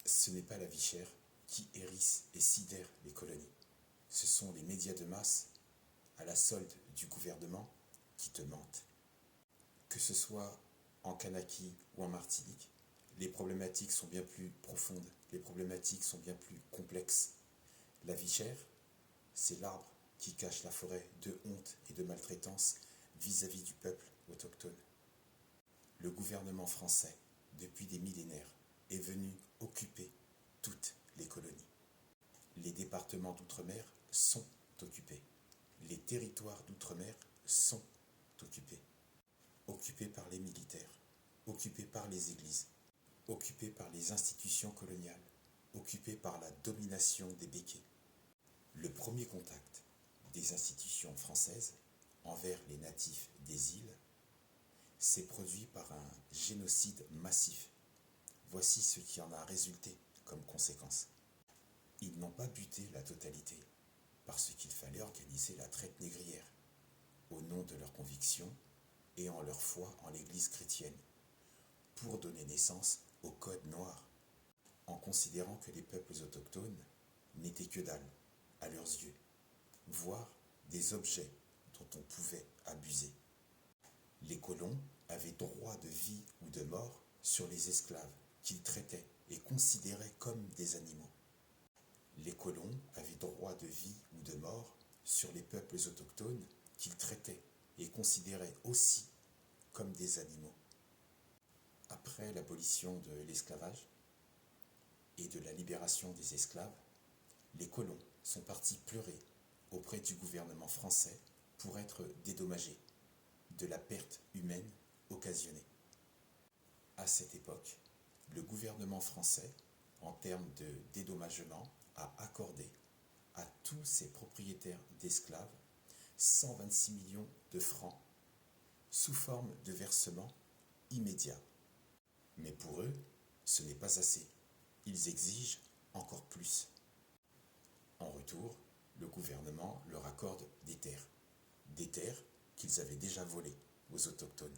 Ce n'est pas la vie chère qui hérisse et sidère les colonies. Ce sont les médias de masse, à la solde du gouvernement, qui te mentent. Que ce soit en Kanaki ou en Martinique, les problématiques sont bien plus profondes, les problématiques sont bien plus complexes. La vie chère, c'est l'arbre qui cache la forêt de honte et de maltraitance vis-à-vis du peuple autochtone. Le gouvernement français, depuis des millénaires, est venu occuper toutes les colonies. Les départements d'outre-mer sont occupés. Les territoires d'outre-mer sont occupés. Occupés par les militaires, occupés par les églises, occupés par les institutions coloniales, occupés par la domination des béquets. Le premier contact des institutions françaises envers les natifs des îles s'est produit par un génocide massif. Voici ce qui en a résulté comme conséquence. Ils n'ont pas buté la totalité, parce qu'il fallait organiser la traite négrière, au nom de leurs convictions et en leur foi en l'Église chrétienne, pour donner naissance au Code noir, en considérant que les peuples autochtones n'étaient que dalle, à leurs yeux, voire des objets dont on pouvait abuser. Les colons avaient droit de vie ou de mort sur les esclaves qu'ils traitaient et considéraient comme des animaux. Les colons avaient droit de vie ou de mort sur les peuples autochtones qu'ils traitaient et considéraient aussi comme des animaux. Après l'abolition de l'esclavage et de la libération des esclaves, les colons sont partis pleurer auprès du gouvernement français pour être dédommagés de la perte humaine occasionnée. À cette époque, le gouvernement français, en termes de dédommagement, a accordé à tous ses propriétaires d'esclaves 126 millions de francs sous forme de versement immédiat. Mais pour eux, ce n'est pas assez. Ils exigent encore plus. En retour, le gouvernement leur accorde des terres qu'ils avaient déjà volées aux autochtones.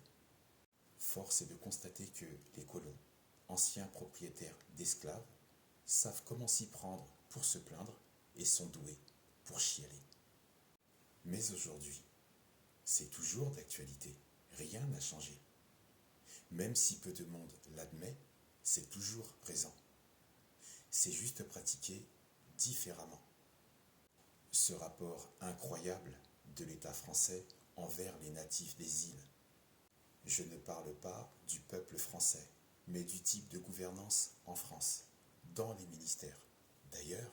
Force est de constater que les colons, anciens propriétaires d'esclaves, savent comment s'y prendre pour se plaindre et sont doués pour chialer. Mais aujourd'hui, c'est toujours d'actualité, rien n'a changé. Même si peu de monde l'admet, c'est toujours présent. C'est juste pratiqué différemment. Ce rapport incroyable de l'État français envers les natifs des îles. Je ne parle pas du peuple français, mais du type de gouvernance en France, dans les ministères. D'ailleurs,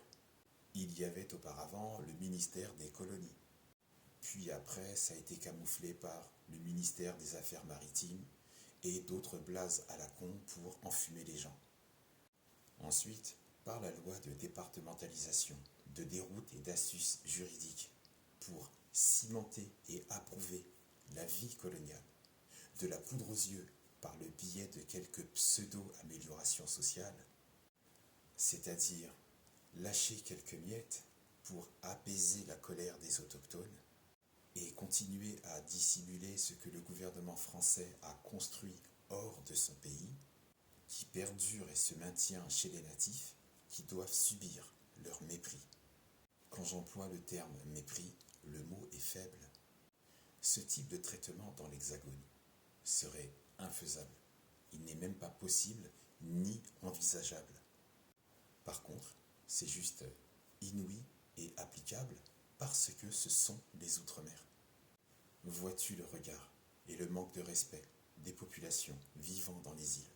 il y avait auparavant le ministère des colonies. Puis après, ça a été camouflé par le ministère des Affaires maritimes et d'autres blazes à la con pour enfumer les gens. Ensuite, par la loi de départementalisation, de déroute et d'astuces juridiques pour cimenter et approuver la vie coloniale, de la poudre aux yeux par le biais de quelques pseudo-améliorations sociales, c'est-à-dire lâcher quelques miettes pour apaiser la colère des autochtones et continuer à dissimuler ce que le gouvernement français a construit hors de son pays, qui perdure et se maintient chez les natifs, qui doivent subir leur mépris. Quand j'emploie le terme mépris, le mot est faible. Ce type de traitement dans l'Hexagone serait infaisable. Il n'est même pas possible ni envisageable. Par contre, c'est juste inouï et applicable parce que ce sont les Outre-mer. Vois-tu le regard et le manque de respect des populations vivant dans les îles?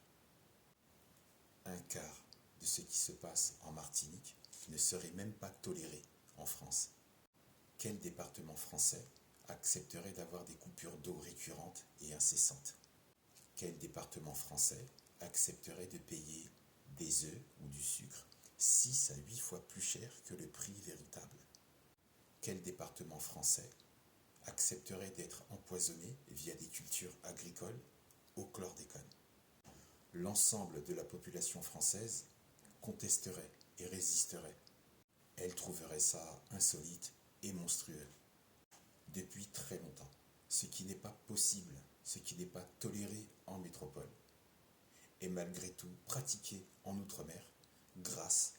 Un quart de ce qui se passe en Martinique ne serait même pas toléré en France. Quel département français accepterait d'avoir des coupures d'eau récurrentes et incessantes? Quel département français accepterait de payer des œufs ou du sucre 6 à 8 fois plus cher que le prix véritable? Quel département français accepterait d'être empoisonné via des cultures agricoles au chlordécone? L'ensemble de la population française contesterait et résisterait. Elle trouverait ça insolite et monstrueux. Depuis très longtemps, ce qui n'est pas possible, ce qui n'est pas toléré en métropole, est malgré tout pratiqué en Outre-mer race